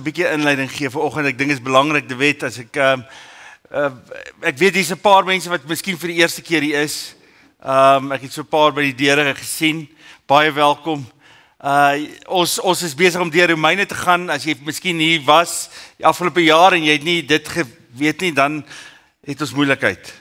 'n bietjie inleiding gee vanoggend. Ek dink dit is belangrik te weet as ek weet hier's 'n paar mense wat miskien vir die eerste keer hier is. Ek het so 'n paar by die deure gesien. Baie welkom. Ons is besig om deur Romeine te gaan. As jy miskien hier was die afgelope jaar en jy het nie dit geweet nie, dan het ons moeilikheid.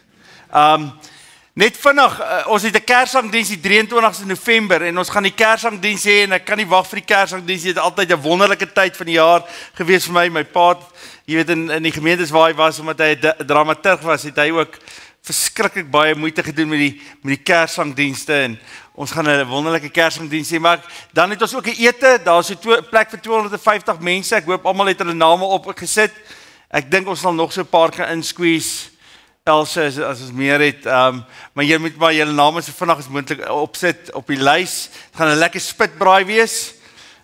Net vinnig, ons het 'n Kersangdiens die 23ste November en ons gaan die Kersangdiens hê en ek kan nie wag vir die Kersangdiens. Dit is altyd 'n wonderlike tyd van die jaar gewees vir my. My pa, jy weet in die gemeentes waar hy was, omdat hy 'n dramaturg was, het hy ook verskriklik baie moeite gedoen met die Kersangdienste en ons gaan 'n wonderlike Kersangdiens hê. Maar dan het ons ook 'n ete. Daar's 'n plek vir 250 mense. Ek hoop almal het hulle name opgesit. Ek dink ons sal nog so 'n paar kan insqueeze. Else as ons meer het, maar jy moet maar julle name so vinnig as moontlik opsit op die lys. Het gaan 'n lekker spitbraai wees,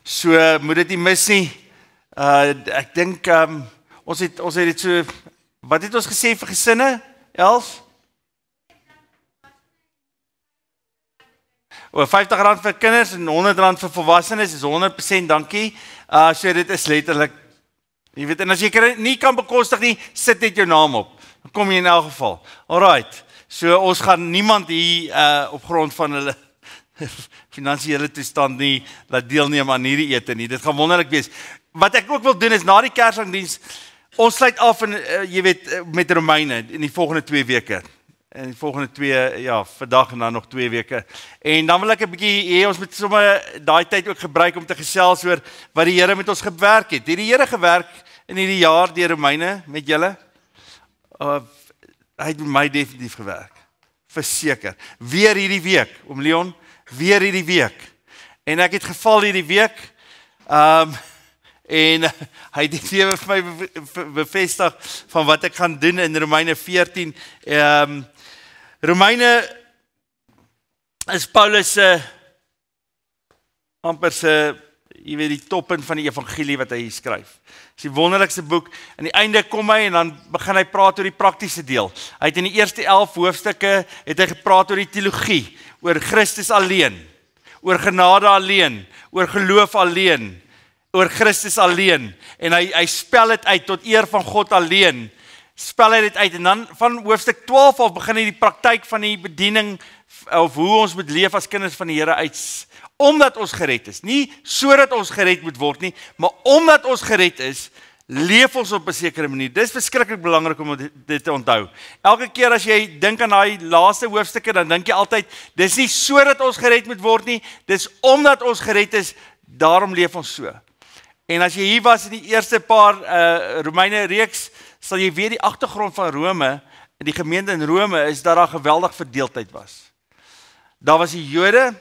so moet dit nie mis nie. Ek dink ons het dit so, wat het ons gesê vir gesinne, Els? R50 vir kinders en R100 vir volwassenes is 100%, dankie. So dit is letterlik, jy weet, en as jy nie kan bekostig nie, sit net jou naam op. Dan kom jy in elk geval. Alright, so ons gaan niemand hier op grond van hulle finansiële toestand nie laat deelneem aan hierdie ete nie. Dit gaan wonderlik wees. Wat ek ook wil doen is na die Kersangdiens, ons sluit af in, jy weet, met Romeine in die volgende 2 weke. En die volgende 2, ja, vandag en dan nog 2 weke. En dan wil ek 'n bietjie ons moet sommer daai tyd ook gebruik om te gesels oor wat die Here met ons gewerk het. Het die Here gewerk in hierdie jaar deur Romeine met julle? Hy het met my definitief gewerk. Verseker. Weer hierdie week, oom Leon, weer hierdie week. En ek het geval hierdie week. En hy het dit weer vir my bevestig van wat ek gaan doen in Romeine 14. Romeine is Paulus se amper se, jy weet, die toppunt van die evangelie wat hy hier skryf. Dit is die wonderlikste boek. Aan die einde kom hy en dan begin hy praat oor die praktiese deel. Hy het in die eerste 11 hoofstukke het hy gepraat oor die teologie, oor Christus alleen, oor genade alleen, oor geloof alleen, oor Christus alleen. En hy spel dit uit tot eer van God alleen. Spel hy dit uit en dan van hoofstuk 12 af begin hy die praktyk van die bediening of hoe ons moet leef as kinders van die Here uit. Omdat ons gered is, nie sodat ons gered moet word nie, maar omdat ons gered is, leef ons op 'n sekere manier. Dis verskriklik belangrik om dit te onthou. Elke keer as jy dink aan daai laaste hoofstukke, dan dink jy altyd, dis nie sodat ons gered moet word nie, dis omdat ons gered is, daarom leef ons so. En as jy hier was in die eerste paar Romeine reeks, sal jy weet die agtergrond van Rome, die gemeente in Rome, is dat daar geweldig verdeeldheid was. Daar was die Jode,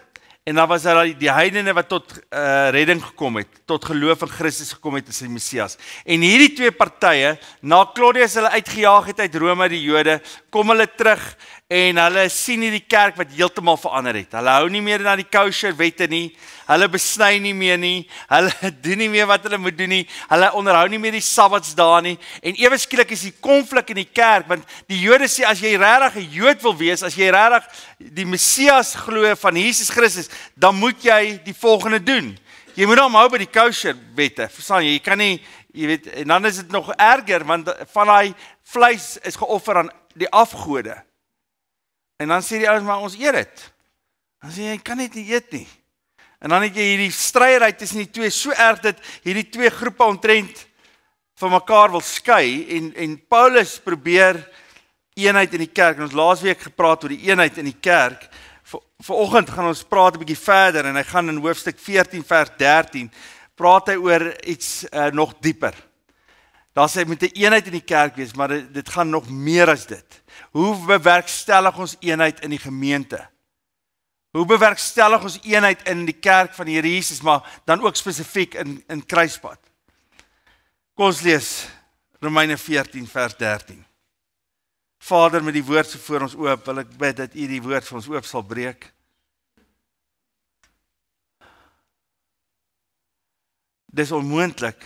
en dan was daar die heidene wat tot redding gekom het, tot geloof in Christus gekom het as die Messias. En hierdie 2 partye, na Claudius hulle uitgejaag het uit Rome, die Jode, kom hulle terug en hulle sien hierdie kerk wat heeltemal verander het. Hulle hou nie meer na die kosher wette nie, hulle besny nie meer nie, hulle doen nie meer wat hulle moet doen nie, hulle onderhou nie meer die Sabbatsdae nie, en ewe skielik is die konflik in die kerk, want die Jode sê, as jy regtig 'n Jood wil wees, as jy regtig die Messias glo van Jesus Christus, dan moet jy die volgende doen. Jy moet hom hou by die kosher wette, verstaan jy? Jy kan nie, jy weet, en dan is dit nog erger, want van daai vleis is geoffer aan die afgode. En dan sê die ouens, maar ons eet dit. Dan sê jy kan net nie eet nie. En dan het jy hierdie stryery tussen die 2, so erg dat hierdie 2 groepe omtrent van mekaar wil skei, en Paulus probeer eenheid in die kerk, en ons laasweek gepraat oor die eenheid in die kerk. Vanoggend gaan ons praat 'n bietjie verder, en hy gaan in hoofstuk 14 vers 13, praat hy oor iets nog dieper. Daar sê moet 'n eenheid in die kerk wees, maar dit gaan nog meer as dit. Hoe bewerkstellig ons eenheid in die gemeente? Hoe bewerkstellig ons eenheid in die kerk van die Here Jesus, maar dan ook spesifiek in Kruispad? Kom ons lees Romeine 14 vers 13. Vader, met die woord so voor ons oop, wil ek bid dat U die woord vir ons oop sal breek. Dis onmoontlik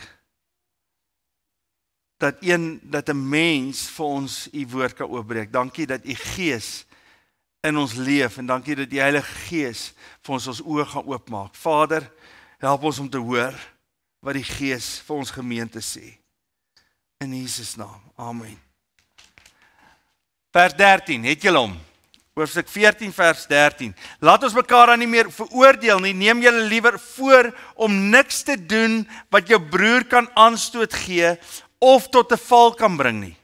dat 'n mens vir ons U woord kan oopbreek. Dankie dat U Gees in ons leef, en dankie dat die Heilige Gees vir ons oë gaan oopmaak. Vader, help ons om te hoor, wat die Gees vir ons gemeente sê. In Jesus naam. Amen. Vers 13, het julle hom? Hoofstuk 14 vers 13. Laat ons mekaar dan nie meer veroordeel nie, neem julle liewer voor om niks te doen wat jou broer kan aanstoot gee of tot 'n val kan bring nie.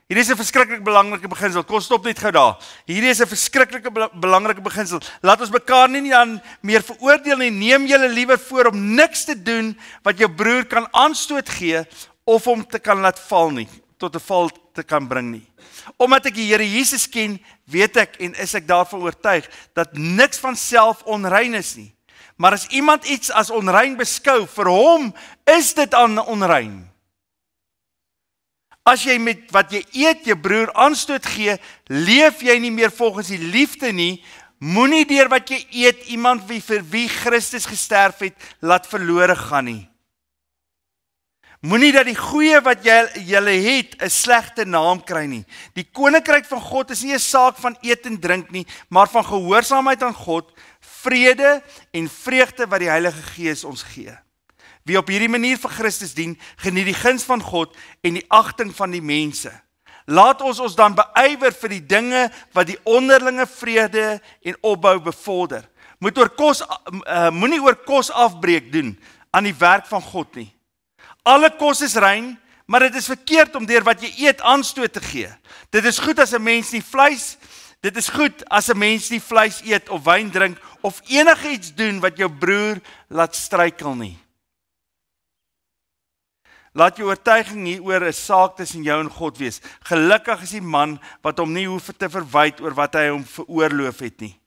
Hierdie is 'n verskriklik belangrike beginsel. Kom stop net gou daar. Hierdie is 'n verskriklike belangrike beginsel. Laat ons mekaar nie dan meer veroordeel nie, neem julle liewer voor om niks te doen wat jou broer kan aanstoot gee of hom te kan laat val nie, tot 'n val te kan bring nie. Omdat ek die Here Jesus ken, weet ek en is ek daarvan oortuig dat niks van self onrein is nie. Maar as iemand iets as onrein beskou, vir hom is dit onrein. As jy met wat jy eet jou broer aanstoot gee, leef jy nie meer volgens die liefde nie. Moenie deur wat jy eet iemand vir wie Christus gesterf het, laat verlore gaan nie. Moenie dat die goeie wat julle het 'n slegte naam kry nie. Die koninkryk van God is nie 'n saak van eet en drink nie, maar van gehoorsaamheid aan God, vrede en vreugde wat die Heilige Gees ons gee. Wie op hierdie manier vir Christus dien, geniet die guns van God en die agting van die mense. Laat ons dan beywer vir die dinge wat die onderlinge vrede en opbou bevorder. Moenie oor kos afbreek doen aan die werk van God nie. Alle kos is rein, maar dit is verkeerd om deur wat jy eet aanstoot te gee. Dit is goed as 'n mens nie vleis eet of wyn drink of enige iets doen wat jou broer laat struikel nie. Laat jou oortuiging hieroor 'n saak tussen jou en God wees. Gelukkig is die man wat hom nie hoef te verwyd oor wat hy hom veroorloof het nie.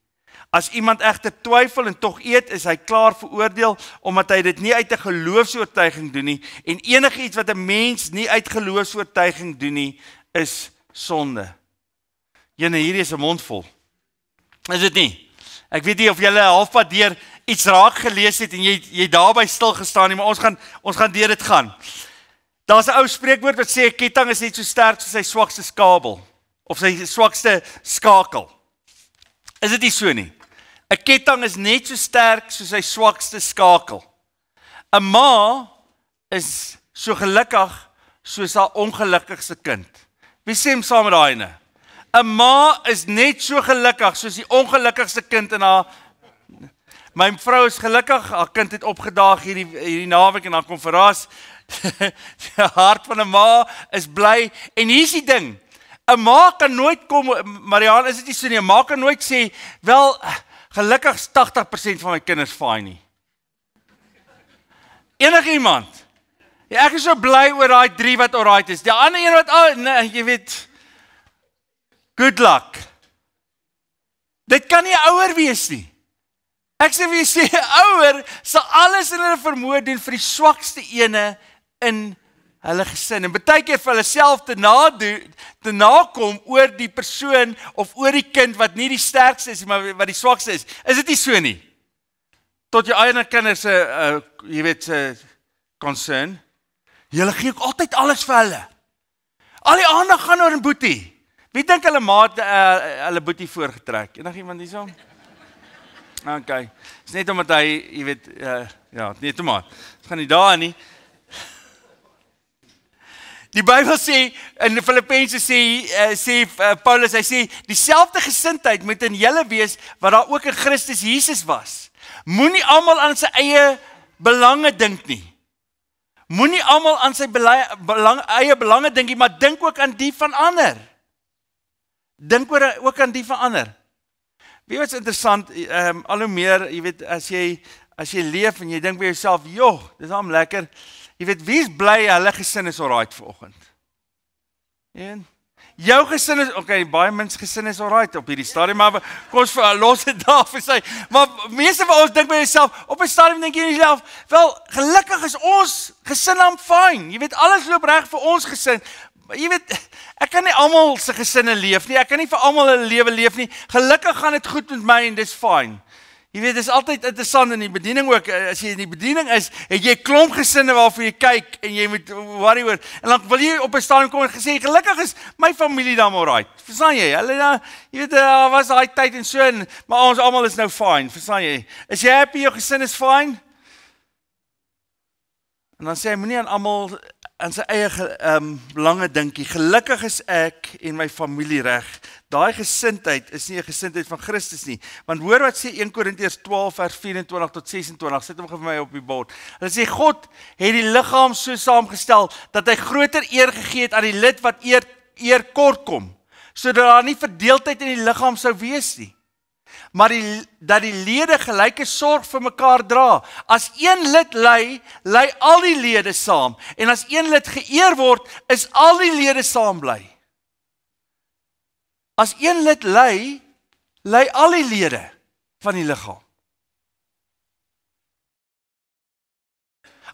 As iemand egter twyfel en tog eet, is hy klaar veroordeel, omdat hy dit nie uit 'n geloofsoortuiging doen nie, en enige iets wat 'n mens nie uit geloofsoortuiging doen nie, is sonde. Jene, hierdie is 'n mond vol. Is dit nie? Ek weet nie of julle halfpad deur iets raak gelees het en jy daarby stil gestaan nie, maar ons gaan deur dit gaan. Daar's 'n ou spreekwoord wat sê 'n ketting is net so sterk soos sy swakste kabel of sy swakste skakel. Is dit nie so nie? 'n ketting is net so sterk soos sy swakste skakel. 'n ma is so gelukkig soos haar ongelukkigste kind. Wie sê saam met daai ene? 'n ma is net so gelukkig soos die ongelukkigste kind in haar. My vrou is gelukkig, haar kind het opgedaag hierdie naweek en haar kom verras. Die hart van 'n ma is bly en hier's die ding. 'n ma kan nooit kom, Marianne, is dit nie so nie, 'n ma kan nooit sê, wel, gelukkig is 80% van my kinders fine nie. Enige iemand. Ja, ek is so bly oor daai 3 wat alright is. Die ander een wat, nee, jy weet, good luck. Dit kan nie ouer wees nie. Ek sê wie sê, ouer sal alles in hulle vermoë doen vir die swakste ene in hulle gesin. En baie keer vir hulle self te nakom oor die persoon of oor die kind wat nie die sterkste is, maar wat die swakste is. Is dit nie so nie? Tot jou eie kinders se, jy weet, se concern. Julle gee ook altyd alles vir hulle. Al die aandag gaan oor 'n boetie. Wie dink hulle maat hulle boetie voorgetrek? Enig iemand hierso? Okay. Dis net omdat hy, jy weet, ja, nee, toe maar. Dit gaan nie daar nie. Die Bybel sê, in Filippense sê Paulus, hy sê, dieselfde gesindheid moet in julle wees, wat daar ook in Christus Jesus was. Moenie almal aan sy eie belange dink nie. Moenie almal aan sy eie belange dink nie, maar dink ook aan die van ander. Dink ook aan die van ander. Weet wat is interessant, al hoe meer, jy weet, as jy leef en jy dink by jouself, joh, dis al lekker. Jy weet, wie is bly hulle gesin is alright vanoggend? En jou gesin is, okay, baie mens gesin is alright op hierdie stadium, maar kom ons los dit daar vir sy. Maar meeste van ons dink by jouself, op 'n stadium dink jy jouself, wel, gelukkig is ons gesin dan fine. Jy weet, alles loop reg vir ons gesin. Jy weet, ek kan nie almal se gesinne leef nie. Ek kan nie vir almal 'n lewe leef nie. Gelukkig gaan dit goed met my en dis fine. Jy weet, dis altyd interessant in die bediening ook. As jy in die bediening is, het jy klomp gesinne waarvoor jy kyk en jy moet worry oor. En dan wil jy op 'n stadium kom en gesê, gelukkig is my familie dan alright. Verstaan jy? Hulle jy weet, was daai tyd en so, maar ons almal is nou fine. Verstaan jy? Is jy happy jou gesin is fine? En dan sê hy, moenie aan almal aan sy eie belange dinkie. Gelukkig is ek en my familie reg. Daai gesindheid is nie 'n gesindheid van Christus nie. Want hoor wat sê 1 Korintiërs 12 vers 24 tot 26. Sit hom vir my op die bord. Hulle sê God het die liggaam so saamgestel dat hy groter eer gegee het aan die lid wat eer kort kom, sodat daar nie verdeeldheid in die liggaam sou wees nie. Maar dat die lede gelyke sorg vir mekaar dra. As een lid ly, ly al die lede saam. En as een lid geëer word, is al die lede saam bly. As een lid ly, ly al die lede van die liggaam.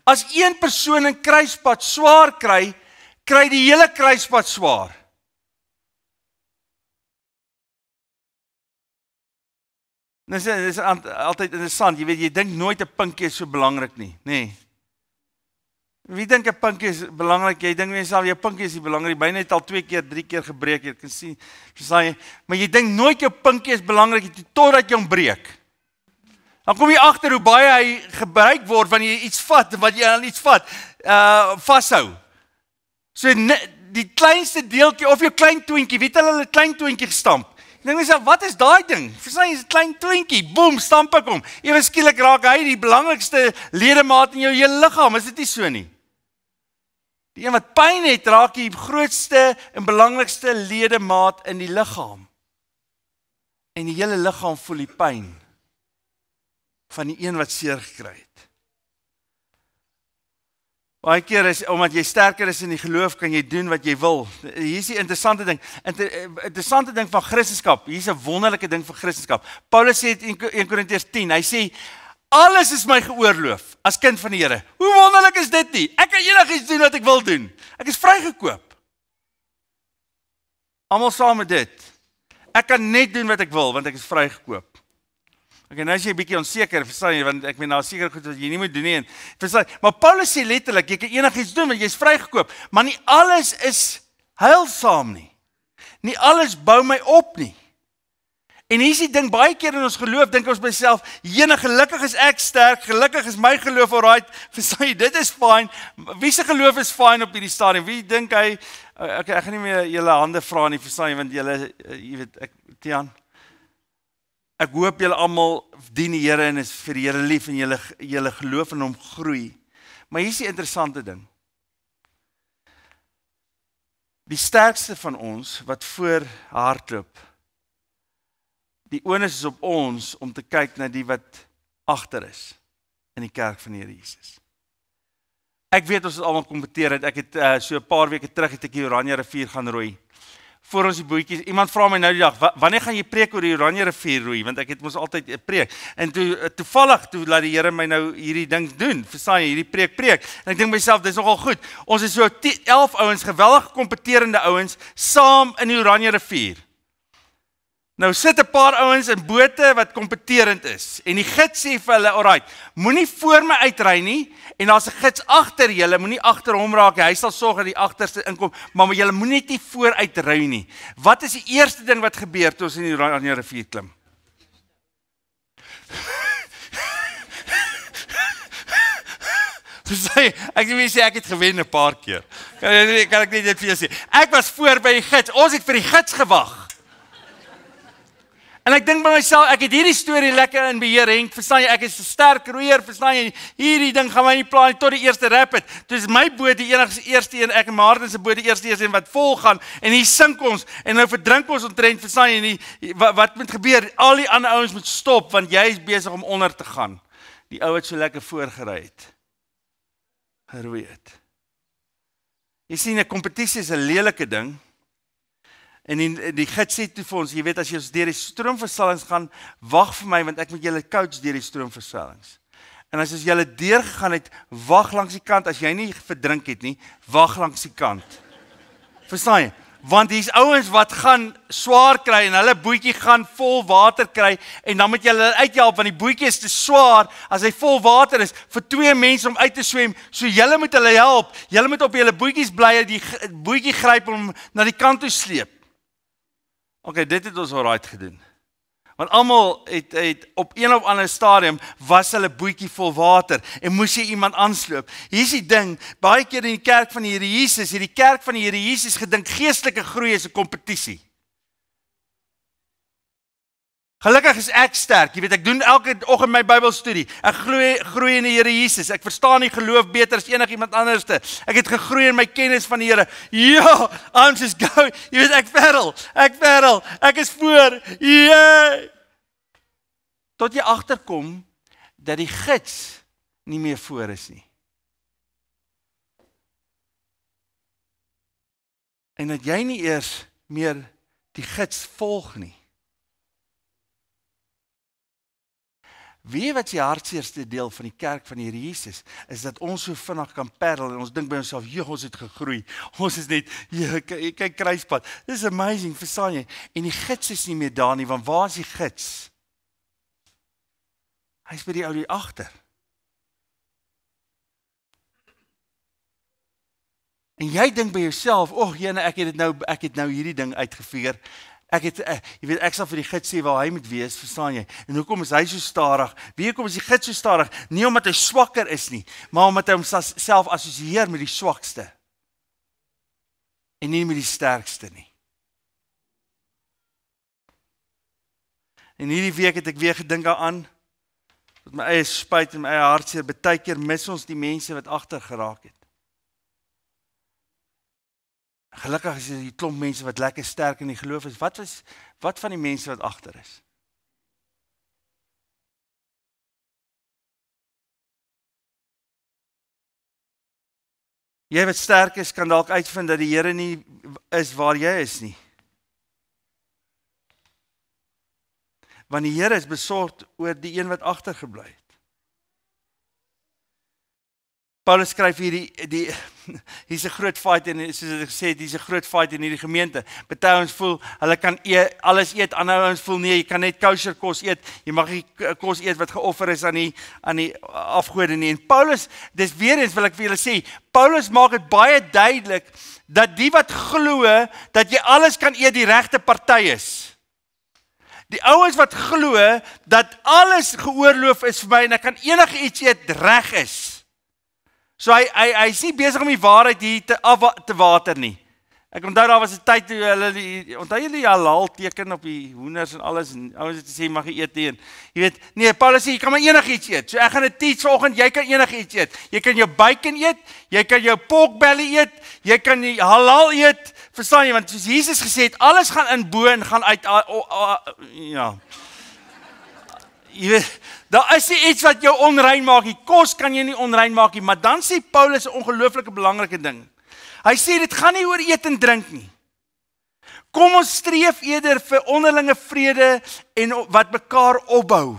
As een persoon in kruispad swaar kry, kry die hele kruispad swaar. Dit is altyd interessant, jy weet, jy dink nooit 'n pinkie is so belangrik nie, nê. Wie dink 'n pinkie is belangrik? Jy dink net self jou pinkie is nie belangrik, byna het al 2 keer, 3 keer gebreek, jy kan sien, maar jy dink nooit jou pinkie is belangrik totdat jy hom breek. Dan kom jy agter hoe baie hy gebruik word wanneer jy iets vat, wat jy aan iets vat, vashou. So die kleinste deeltjie of jou klein toentjie, weet hulle klein toentjie gestamp. Ek dink myself, wat is daai ding? Verstaan jy, is 'n klein toentjie, boem, stamp ek hom. Ewe skielik raak hy die belangrikste ledemaat in jou hele liggaam, is dit nie so nie? Die een wat pyn het, raak die grootste en belangrikste ledemaat in die liggaam. En die hele liggaam voel die pyn van die een wat seer gekry het. Baie keer is, omdat jy sterker is in die geloof, kan jy doen wat jy wil. Hier is die interessante ding. Interessante ding van Christendom. Hier is 'n wonderlike ding van Christendom. Paulus sê in 1 Korintiërs 10, hy sê, alles is my geoorloof as kind van die Here. Hoe wonderlik is dit nie? Ek kan enigiets doen wat ek wil doen. Ek is vrygekoop. Almal saam met dit. Ek kan net doen wat ek wil, want ek is vrygekoop. Okay, nou is jy 'n bietjie onseker, verstaan jy, want ek meen daar seker goed wat jy nie moet doen nie. Verstaan, maar Paulus sê letterlik, jy kan enigiets doen want jy is vrygekoop, maar nie alles is heilsaam nie. Nie alles bou my op nie. En hier is die ding, baie keer in ons geloof dink ons by myself, jene, gelukkig is ek sterk, gelukkig is my geloof alright. Verstaan jy, dit is fyn. Wie se geloof is fyn op hierdie stadium? Wie dink hy, okay, ek gaan nie meer julle hande vra nie, verstaan jy, want julle, jy weet, Tiaan, ek hoop julle almal dien die Here en is vir die Here lief en julle geloof in hom groei. Maar hier is die interessante ding. Die sterkste van ons wat voor hardloop, die onus is op ons om te kyk na die wat agter is in die kerk van die Here Jesus. Ek weet ons het almal kompeteer het. Ek het so 'n paar weke terug het ek die Oranje rivier gaan roei. Voor ons die bootjies, iemand vra my nou die dag, wanneer gaan jy preek oor die Oranje rivier roei? Want ek het mos altyd 'n preek. En toevallig laat die Here my nou hierdie ding doen. Verstaan jy, hierdie preek. En ek dink myself, dis nogal goed. Ons is so 11 ouens, geweldig kompeterende ouens, saam in die Oranje rivier. Nou sit 'n paar ouens in bote wat kompeterend is. En die gids sê vir hulle, alright, moenie voor my uitry nie, en daar's 'n gids agter julle, moenie agter hom raak nie. Hy sal sorg dat die agterste inkom, maar julle moenie net vooruit ry nie. Wat is die eerste ding wat gebeur toe ons in die Oranje rivier klim? Ek wil sê ek het gewen 'n paar keer. Kan ek net dit vir jou sê? Ek was voor by die gids. Ons het vir die gids gewag. En ek dink by myself, ek het hierdie storie lekker in beheer, Henk, verstaan jy, ek is 'n sterk roeier, verstaan jy, hierdie ding gaan my nie pla nie tot die eerste rapid. Dis my boot die enigste eerste een, ek en Martin se boot die eerste een wat vol gaan, en hier sink ons, en nou verdrink ons omtrent, verstaan jy nie, wat moet gebeur? Al die ander ouens moet stop, want jy is besig om onder te gaan. Die ou het so lekker voorgery het, geroei het. Jy sien, 'n kompetisie is 'n lelike ding. En die gids sê toe vir ons, jy weet, as jy deur die stroomversnellings gaan, wag vir my, want ek moet julle coach deur die stroomversnellings. En as julle deur gegaan het, wag langs die kant, as jy nie verdrink het nie, wag langs die kant. Verstaan jy? Want hier's ouens wat gaan swaar kry, en hulle bootjie gaan vol water kry, en dan moet jy hulle uithelp, want die bootjie is te swaar, as hy vol water is, vir 2 mense om uit te swem, so julle moet hulle help, julle moet op julle bootjies bly, die bootjie gryp om na die kant toe sleep. Okay, dit het ons alright gedoen. Want almal het op een of ander stadium was hulle bootjie vol water en moes jy iemand aansloop. Hier is die ding, baie keer in die kerk van die Here Jesus, het die kerk van die Here Jesus gedink geestelike groei is 'n kompetisie. Gelukkig is ek sterk, jy weet, ek doen elke oggend my Bybelstudie. Ek groei in die Here Jesus. Ek verstaan die geloof beter as enigiemand anderste. Ek het gegroei in my kennis van die Here. Ja, I'm just going. Jy weet, ek is voor. Yeah. Tot jy agterkom dat die gids nie meer voor is nie. En dat jy nie eers meer die gids volg nie. Weet wat die hartseerste deel van die kerk van die Here Jesus is dat ons so vinnig kan perrel en ons dink by onsself, "Ja, ons het gegroei. Ons is net, ja, kyk kruispad. This is amazing, verstaan jy? En die gids is nie meer daar nie, want waar is die gids? Hy's by die ou hier agter. En jy dink by jouself, Jene, ek het nou hierdie ding uitgefigure. Jy weet, ek sal vir die gids sê waar hy moet wees, verstaan jy? En hoekom is hy so stadig? Hoekom is die gids so stadig? Nie omdat hy swakker is nie, maar omdat hy homself assosieer met die swakste. En nie met die sterkste nie. En hierdie week het ek weer gedink daaraan, met my eie spyt en my eie hartseer, baie keer mis ons die mense wat agter geraak het. Gelukkig is die klomp mense wat lekker sterk in die geloof is. Wat van die mense wat agter is? Jy wat sterk is, kan dalk uitvind dat die Here nie is waar jy is nie. Want die Here is besorgd oor die een wat agtergebly het. Paulus skryf hier hier's 'n groot fight en soos ek gesê het, hier's 'n groot fight in hierdie gemeente. Party ouens voel hulle kan alles eet, ander ouens voel nee, jy kan net kosher kos eet. Jy mag nie kos eet wat geoffer is aan die afgode nie. En Paulus, dis weer eens wil ek vir julle sê, Paulus maak dit baie duidelik dat die wat glo dat jy alles kan eet die regte party is. Die ouens wat glo dat alles geoorloof is vir my en ek kan enige iets eet reg is. So hy is nie besig om die waarheid hier te water nie. Ek onthou daar was 'n tyd toe hulle onthou julle die halal teken op die hoenders en alles en ouens het gesê mag jy eet nie. Jy weet, nee, Paulus sê jy kan maar enigiets eet. So ek gaan dit teach vanoggend, jy kan enigiets eet. Jy kan jou bacon eet, jy kan jou pork belly eet, jy kan die halal eet. Verstaan jy, want soos Jesus gesê het, alles gaan in bo en gaan uit ja. Jy weet, daar is nie iets wat jou onrein maak nie. Kos kan jy nie onrein maak nie, maar dan sê Paulus 'n ongelooflike belangrike ding. Hy sê dit gaan nie oor eet en drink nie. Kom ons streef eerder vir onderlinge vrede en wat mekaar opbou.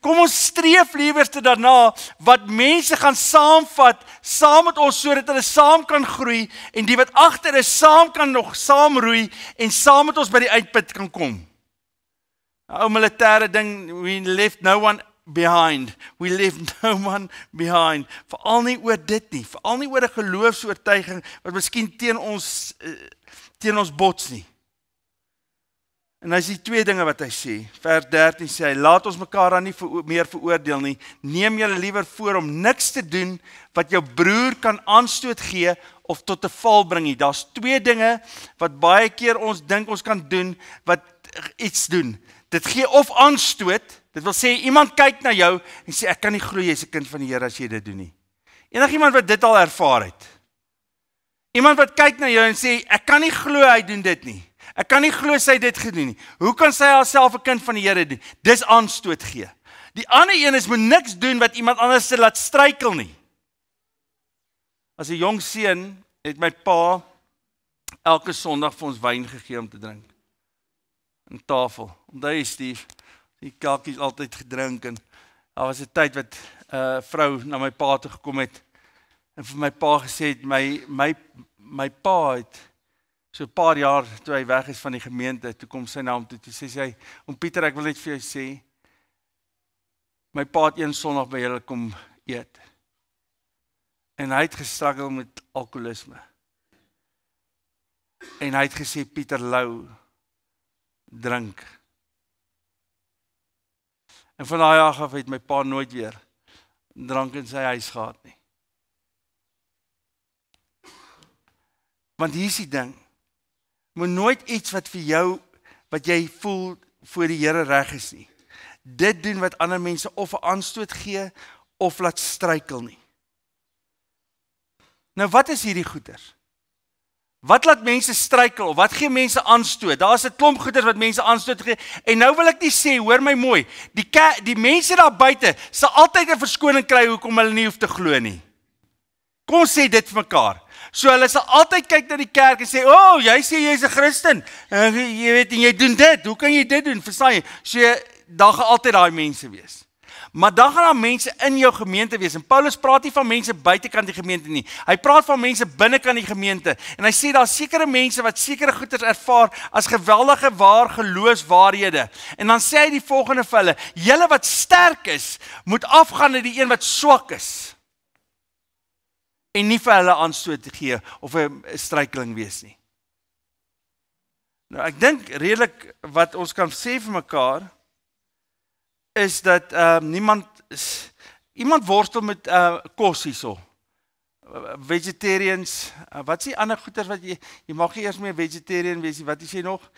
Kom ons streef liewerste daarna wat mense gaan saamvat saam met ons sodat hulle saam kan groei en die wat agter is saam kan nog saamroei en saam met ons by die uitput kan kom. Ou militêre ding, we left no one behind. We left no one behind. Veral nie oor dit nie, veral nie oor 'n geloofsoortuiging wat miskien teen ons bots nie. En hy sê twee dinge wat hy sê. Vers 13 sê hy, laat ons mekaar dan nie meer veroordeel nie. Neem julle liewer voor om niks te doen wat jou broer kan aanstoot gee of tot 'n val bring nie. Daar's twee dinge wat baie keer ons dink ons kan doen wat iets doen. Dit gee of aanstoot, dit wil sê iemand kyk na jou en sê ek kan nie glo jy's 'n kind van die Here as jy dit doen nie. Enigiemand wat dit al ervaar het. Iemand wat kyk na jou en sê ek kan nie glo hy doen dit nie. Ek kan nie glo sy dit gedoen nie. Hoe kan sy haarself 'n kind van die Here doen? Dis aanstoot gee. Die ander een is moet niks doen wat iemand anders se laat struikel nie. As 'n jong seun het my pa elke Sondag vir ons wyn gegee om te drink. Aan tafel. Onthou jy Steve, die kakkies altyd gedrink en daar was 'n tyd wat 'n vrou na my pa toe gekom het en vir my pa gesê het my pa het so 'n paar jaar toe hy weg is van die gemeente, toe kom sy na hom toe sê sy, "Oom Pieter, ek wil net vir jou sê, my pa het een Sondag by julle kom eet. En hy het gestruggle met alkoholisme. En hy het gesê Pieter Lou drink En van daai dag af het my pa nooit weer drank in sy huis gehad nie. Want hier is die ding, moet nooit iets wat vir jou, wat jy voel voor die Here reg is nie. Dit doen wat ander mense of 'n aanstoot gee, of laat struikel nie. Nou wat is hierdie goeders? Wat laat mense struikel, of wat gee mense aanstoot? Daar is 'n klomp goeders wat mense aanstoot gee, en nou wil ek nie sê, hoor my mooi, die mense daar buite, sal altyd 'n verskoning kry, hoekom hulle nie hoef te glo nie. Kom ons sê dit vir mekaar. So hulle sal altyd kyk na die kerk en sê, "O, jy sê jy's 'n Christen. Jy weet en jy doen dit. Hoe kan jy dit doen?" Verstaan jy? So daar gaan altyd daai mense wees. Maar dan gaan daar mense in jou gemeente wees. En Paulus praat nie van mense buitekant die gemeente nie. Hy praat van mense binnekant die gemeente. En hy sê daar sekere mense wat sekere goeders ervaar as geweldige waar geloofswaarhede. En dan sê hy die volgende vir hulle: "Julle wat sterk is, moet afgaan na die een wat swak is." En nie vir hulle aanstoot gee of 'n struikeling wees nie. Nou ek dink redelik wat ons kan sê vir mekaar is dat iemand worstel met kos hierso. Vegetarians, wat is die ander goeders wat jy mag nie eers meer vegetarian wees, wat is jy nog?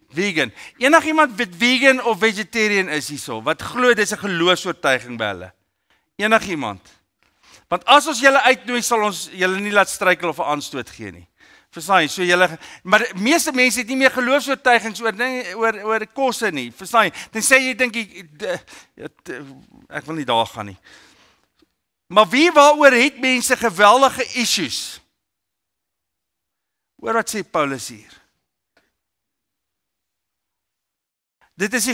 Vegan. Enigiemand wat vegan of vegetarian is hierso, wat glo dis 'n geloofsoortuiging by hulle. Enigiemand. Want as ons julle uitnooi, sal ons julle nie laat struikel of 'n aanstoot gee nie. Verstaan jy? So julle, maar meeste mense het nie meer geloofsoortuigings oor kosse nie. Verstaan jy? Dan sê jy dink ek wil nie daar gaan nie. Maar waaroor het mense geweldige issues? Hoor wat sê Paulus hier. Dit is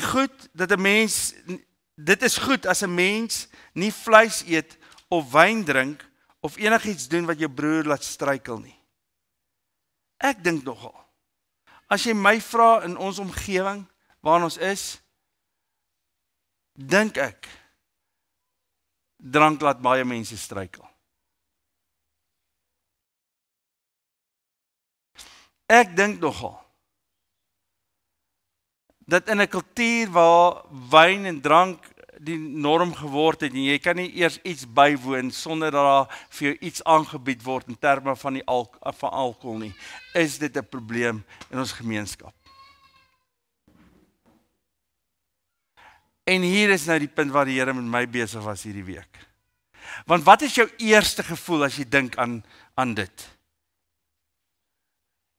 goed as 'n mens nie vleis eet of wyn drink of enigiets doen wat jou broer laat struikel nie. Ek dink nogal, as jy my vra in ons omgewing, waar ons is, dink ek, drank laat baie mense struikel. Ek dink nogal, dat in 'n kultuur waar wyn en drank die norm geword het, en jy kan nie eers iets bywoon sonder dat daar vir jou iets aangebied word in terme van van alkohol nie, is dit 'n probleem in ons gemeenskap. En hier is nou die punt waar die Here met my besig was hierdie week. Want wat is jou eerste gevoel as jy dink aan dit?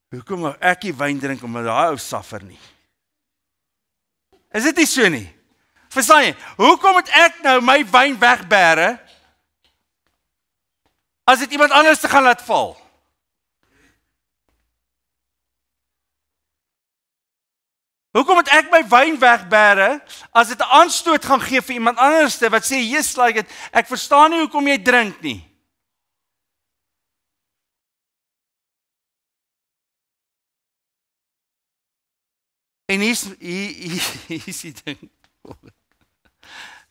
Hoekom mag ek nie wyn drink omdat daai ou suffer nie? Is dit nie so nie? Verstaan jy, hoekom moet ek nou my wyn wegbêre as dit iemand anders te gaan laat val? Hoekom moet ek my wyn wegbêre as dit 'n aanstoot gaan gee vir iemand anders wat sê, "Jesus, like it, ek verstaan nie hoekom jy drink nie." En hier is die ding.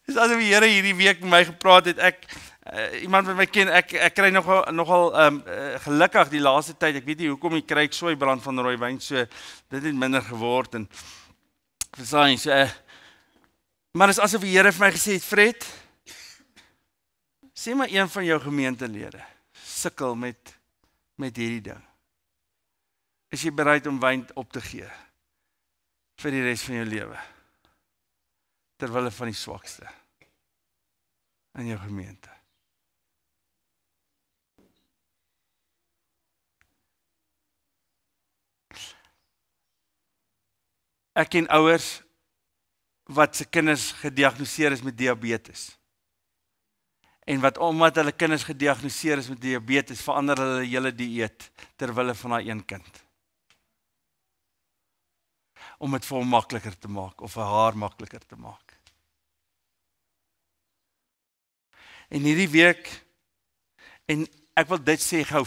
Dis asof die Here hierdie week met my gepraat het. Iemand wat my ken, ek kry nogal gelukkig die laaste tyd. Ek weet nie hoekom ek kry soeibrand van rooi wyn, so dit het minder geword en verstaan jy, so maar dis asof die Here vir my gesê het, Fred, sê maar een van jou gemeentelede sukkel met hierdie ding. Is jy bereid om wyn op te gee vir die res van jou lewe? Terwille van die swakste in jou gemeente. Ek ken ouers wat se kinders gediagnoseer is met diabetes. En wat omdat hulle kinders gediagnoseer is met diabetes, verander hulle hele dieet terwille van daai een kind. Om dit vir hom makliker te maak, of vir haar makliker te maak. En hierdie week, en ek wil dit sê gou,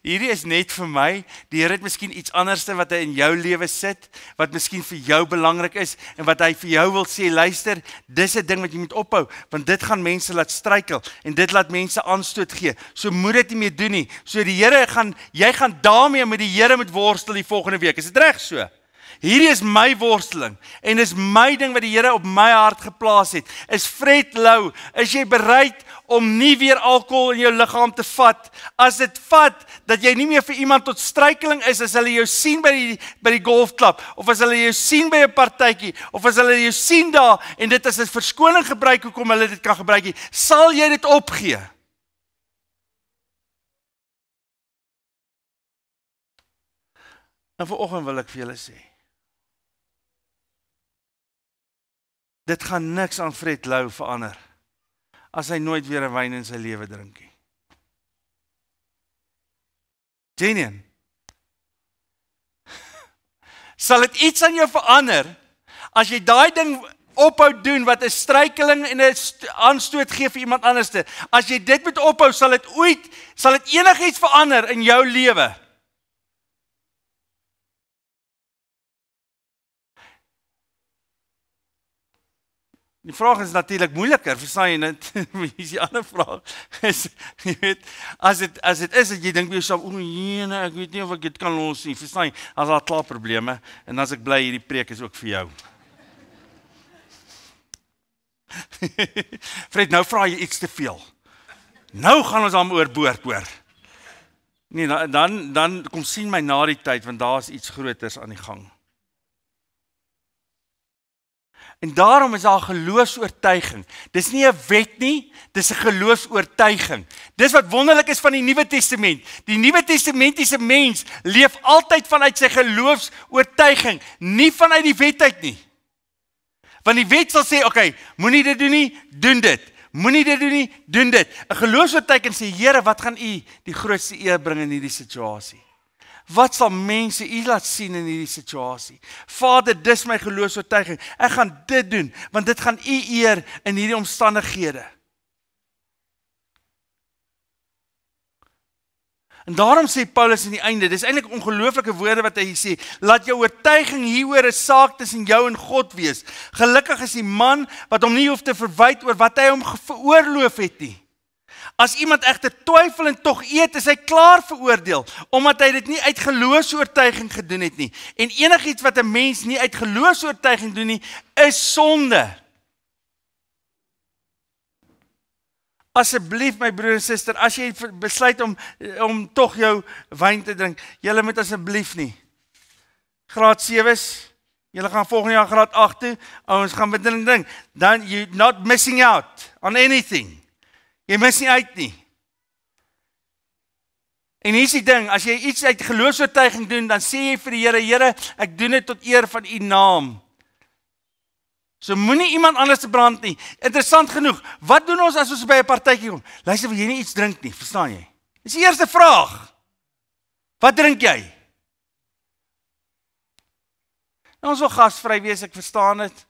hierdie is net vir my, die Here het miskien iets anders wat hy in jou lewe sit, wat miskien vir jou belangrik is, en wat hy vir jou wil sê, luister, dis 'n ding wat jy moet ophou, want dit gaan mense laat struikel, en dit laat mense aanstoot gee, so moet dit nie meer doen nie, so die Here jy gaan daarmee met die Here moet worstel die volgende week, is dit reg so? Hierdie is my worsteling en is my ding wat die Here op my hart geplaas het. Is Fred Lou, is jy bereid om nie weer alkohol in jou liggaam te vat? As dit vat dat jy nie meer vir iemand tot struikeling is as hulle jou sien by die golfklub of as hulle jou sien by 'n partytjie of as hulle jou sien daar en dit is 'n verskoning gebruik hoekom hulle dit kan gebruik nie, sal jy dit opgee? En vanoggend wil ek vir julle sê, dit gaan niks aan Fred Lou verander as hy nooit weer 'n wyn in sy lewe drink nie. Genuine. Sal dit iets aan jou verander as jy daai ding ophou doen wat 'n struikeling en 'n aanstoot gee vir iemand anderste? As jy dit moet ophou, sal dit enigiets verander in jou lewe? Die vraag is natuurlik moeiliker, verstaan jy net? Hier is die ander vraag. Jy weet, as dit is dat jy dink by jouself, ek weet nie of ek dit kan los nie, verstaan jy? As daar klaar probleme en as ek bly hierdie preek is ook vir jou. Fred, nou vra jy iets te veel. Nou gaan ons aan oorboord hoor. Nee, dan kom sien my na die tyd want daar is iets groters aan die gang. En daarom is daar geloofsoortuiging. Dis nie 'n wet nie, dis 'n geloofsoortuiging. Dis wat wonderlik is van die Nuwe Testament. Die Nuwe Testamentiese mens leef altyd vanuit sy geloofsoortuiging, nie vanuit die wet uit nie. Want die wet sal sê, okay, moenie dit doen nie, doen dit. Moenie dit doen nie, doen dit. 'n Geloofsoortuiging sê, Here, wat gaan U die grootste eer bring in hierdie situasie? Wat sal mense U laat sien in hierdie situasie? Vader, dis my geloofsoortuiging. Ek gaan dit doen, want dit gaan U eer in hierdie omstandighede. En daarom sê Paulus aan die einde, dis eintlik ongelooflike woorde wat hy sê, laat jou oortuiging hieroor 'n saak tussen jou en God wees. Gelukkig is die man wat hom nie hoef te verwyd oor wat hy hom veroorloof het nie. As iemand egter twyfel en tog eet, is hy klaar veroordeel, omdat hy dit nie uit geloofsoortuiging gedoen het nie. En enigiets wat 'n mens nie uit geloofsoortuiging doen nie, is sonde. Asseblief my broer en suster, as jy besluit om tog jou wyn te drink, julle moet asseblief nie. Graad 7's, julle gaan volgende jaar graad 8 toe, ons gaan met hulle ding, dan you're not missing out on anything. Jy mis nie uit nie. En hier is die ding, as jy iets uit geloofsoortuiging doen, dan sê jy vir die Here, Here, ek doen dit tot eer van U naam. So moenie iemand anders te brand nie. Interessant genoeg, wat doen ons as ons by 'n partytjie kom? Luister, wil jy nie iets drink nie, verstaan jy? Dis die eerste vraag. Wat drink jy? Nou, ons wil gasvry wees, ek verstaan dit.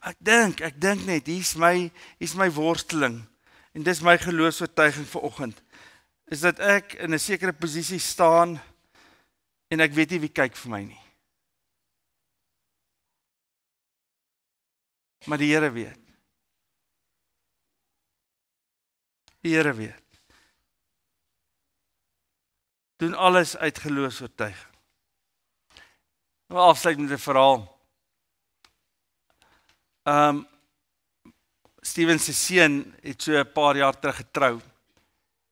Ek dink net, hier's my worsteling en dis my geloofsoortuiging vanoggend. Is dat ek in 'n sekere posisie staan en ek weet nie wie kyk vir my nie. Maar die Here weet. Die Here weet. Doen alles uit geloofsoortuiging. Ek wil afsluit met 'n verhaal. Steven se seun het so 'n paar jaar terug getrou.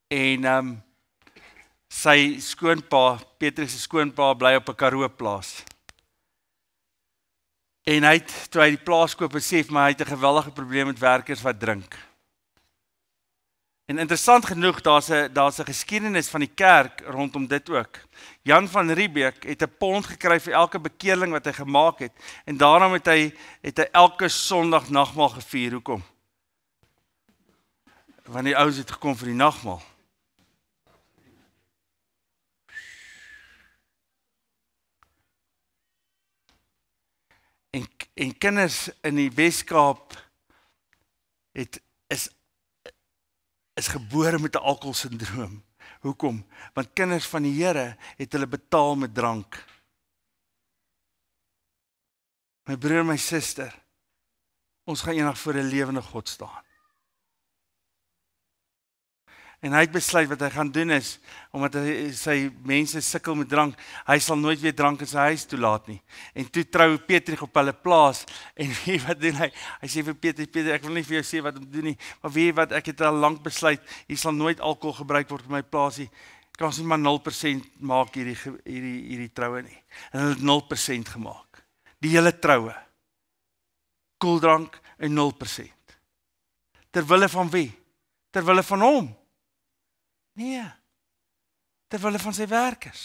En sy skoonpa, Petrus se skoonpa, bly op 'n Karoo plaas. En hy het, toe hy die plaas koop, besef maar hy het 'n geweldige probleem met werkers wat drink. En interessant genoeg, daar's 'n geskiedenis van die kerk rondom dit ook. Jan van Riebeeck het 'n pond gekry vir elke bekeerling wat hy gemaak het. En daarom het hy elke Sondag nagmaal gevier. Hoekom? Want die ouens het gekom vir die nagmaal. En kinders in die Weskaap is gebore met 'n alkoholsindroom. Hoekom? Want kinders van die Here het hulle betaal met drank. My broer en my suster, ons gaan eendag voor 'n lewende God staan. En hy het besluit wat hy gaan doen is, omdat sy mense sukkel met drank, hy sal nooit weer drank in sy huis toelaat nie. En toe trou Petrus op hulle plaas, en weet wat doen hy? Hy sê vir Petrus, ek wil nie vir jou sê wat om te doen nie, maar weet wat, ek het al lank besluit, hier sal nooit alkohol gebruik word op my plaasie, kan ons nie maar 0% maak hierdie troue nie. En hulle het 0% gemaak. Die hele troue. Koeldrank en 0%. Terwille van wie? Terwille van hom? Nee. Terwille van sy werkers.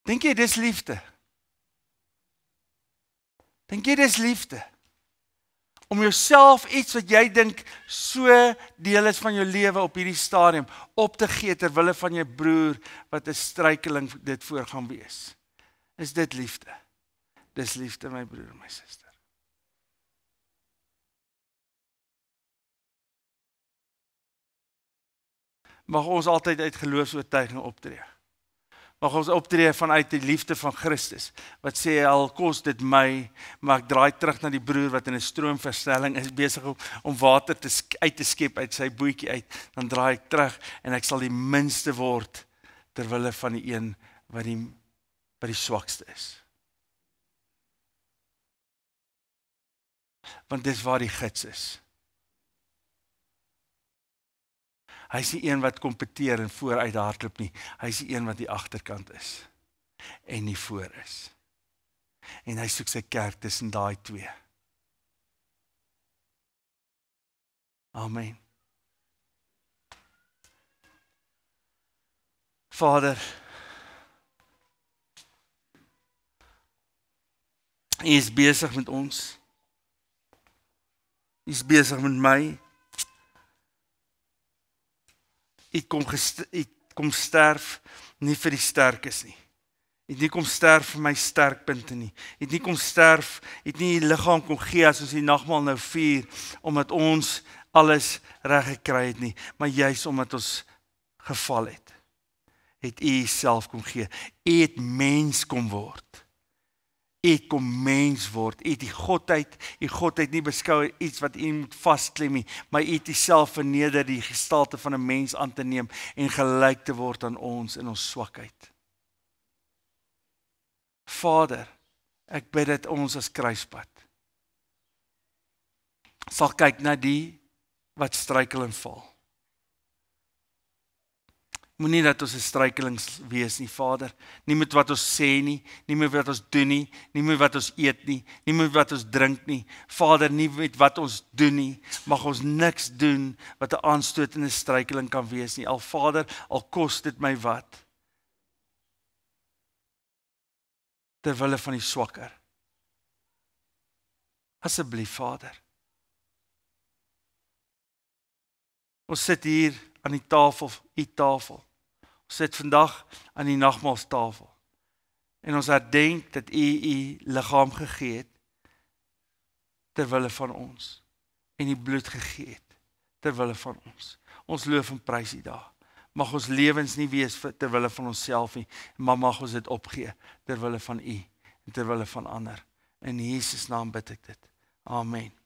Dink jy dis liefde? Dink jy dis liefde? Om jouself iets wat jy dink so deel is van jou lewe op hierdie stadium op te gee terwille van jou broer wat 'n struikeling dit voor gaan wees. Is dit liefde? Dis liefde, my broer en my suster. Mag ons altyd uit geloofsoortuiging optree. Mag ons optree vanuit die liefde van Christus, wat sê al kos dit my, maar ek draai terug na die broer wat in 'n stroomverstelling is besig om water uit te skep uit sy bootjie uit, dan draai ek terug en ek sal die minste word terwille van die een wat die swakste is. Want dis waar die gids is. Hy is die een wat kompeteer en vooruit hardloop nie. Hy is die een wat die agterkant is en nie voor is. En hy soek sy kerk tussen daai twee. Amen. Vader, U is besig met ons. U is besig met my. U kom sterf nie vir die sterkes nie. U het nie kom sterf vir my sterkpunte nie. U het nie kom sterf, u het nie die liggaam kom gee as ons die nagmaal nou vier, omdat ons alles reg gekry het nie, maar juis omdat ons geval het u self kom gee. U het mens kom word. U het kom mens word. U het die godheid nie beskou iets wat u moet vasklem nie, maar u het self verneder, die gestalte van 'n mens aan te neem en gelyk te word aan ons in ons swakheid. Vader, ek bid dat ons as kruispad sal kyk na die wat struikel en val. Moenie dat ons 'n struikelings wees nie, Vader. Nie met wat ons sê nie, nie met wat ons doen nie, nie met wat ons eet nie, nie met wat ons drink nie. Vader, nie met wat ons doen nie. Mag ons niks doen wat 'n aanstoot en 'n struikeling kan wees nie. Al Vader, al kos dit my wat. Terwille van die swakker. Asseblief, Vader. Ons sit hier aan die tafel, u tafel. Ons sit vandag aan die nagmaalstafel. En ons herdenk dat u liggaam gegee het terwille van ons en die bloed gegee het terwille van ons. Ons loof en prys u daar. Mag ons lewens nie wees terwille van onsself nie, maar mag ons dit opgee terwille van u en terwille van ander. In Jesus naam bid ek dit. Amen.